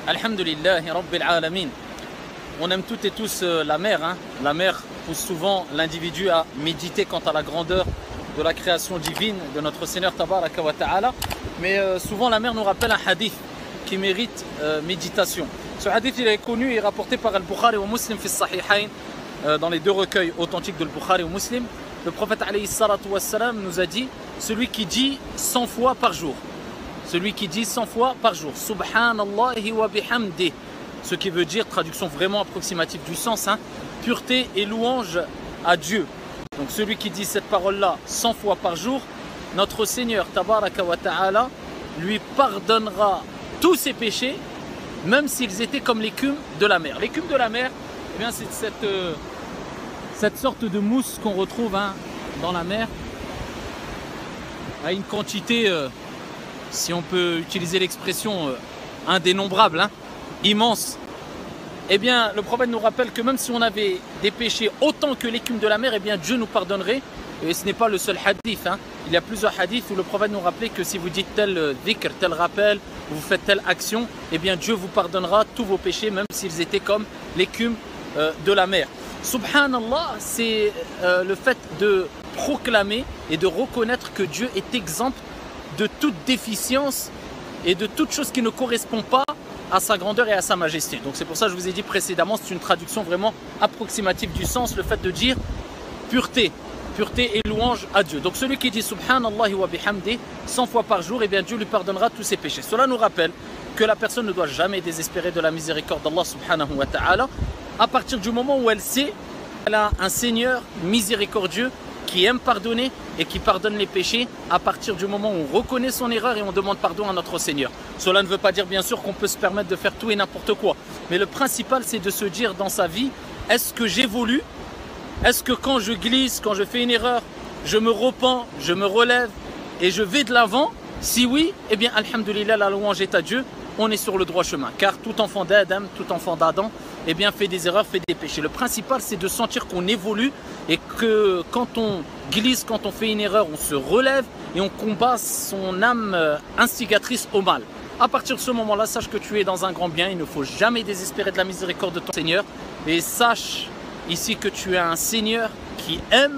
Alhamdulillahi Rabbil Alamin. On aime toutes et tous la mer. La mer pousse souvent l'individu à méditer quant à la grandeur de la création divine de notre Seigneur Tabaraka wa Ta'ala. Mais souvent la mer nous rappelle un hadith qui mérite méditation. Ce hadith il est connu et rapporté par Al-Bukhari ou Muslim fi Sahihain, dans les deux recueils authentiques de Al-Bukhari ou Muslim. Le prophète alayhi salatu wassalam nous a dit: celui qui dit 100 fois par jour, celui qui dit 100 fois par jour, Subhanallahi wa bihamdih, ce qui veut dire, traduction vraiment approximative du sens, pureté et louange à Dieu. Donc celui qui dit cette parole-là 100 fois par jour, notre Seigneur Tabaraka wa Ta'ala lui pardonnera tous ses péchés, même s'ils étaient comme l'écume de la mer. L'écume de la mer, eh bien, c'est cette sorte de mousse qu'on retrouve dans la mer, à une quantité, si on peut utiliser l'expression, indénombrable, immense. Eh bien, le prophète nous rappelle que même si on avait des péchés autant que l'écume de la mer, eh bien Dieu nous pardonnerait. Et ce n'est pas le seul hadith. Il y a plusieurs hadiths où le prophète nous rappelait que si vous dites tel dhikr, tel rappel, vous faites telle action, eh bien Dieu vous pardonnera tous vos péchés, même s'ils étaient comme l'écume de la mer. Subhanallah, c'est le fait de proclamer et de reconnaître que Dieu est exempt de toute déficience et de toute chose qui ne correspond pas à sa grandeur et à sa majesté. Donc c'est pour ça que je vous ai dit précédemment, c'est une traduction vraiment approximative du sens, le fait de dire pureté et louange à Dieu. Donc celui qui dit Subhanallahi wa bihamdih 100 fois par jour, eh bien Dieu lui pardonnera tous ses péchés. Cela nous rappelle que la personne ne doit jamais désespérer de la miséricorde d'Allah subhanahu wa ta'ala, à partir du moment où elle sait qu'elle a un Seigneur miséricordieux qui aime pardonner et qui pardonne les péchés, à partir du moment où on reconnaît son erreur et on demande pardon à notre Seigneur. Cela ne veut pas dire bien sûr qu'on peut se permettre de faire tout et n'importe quoi, mais le principal c'est de se dire dans sa vie: est-ce que j'évolue? Est-ce que quand je glisse, quand je fais une erreur, je me repens, je me relève et je vais de l'avant? Si oui, eh bien alhamdulillah, la louange est à Dieu, on est sur le droit chemin. Car tout enfant d'Adam, tout enfant d'Adam, eh bien fait des erreurs, fait des péchés. Le principal c'est de sentir qu'on évolue et que quand on glisse, quand on fait une erreur, on se relève et on combat son âme instigatrice au mal. À partir de ce moment-là, sache que tu es dans un grand bien, il ne faut jamais désespérer de la miséricorde de ton Seigneur. Et sache ici que tu as un Seigneur qui aime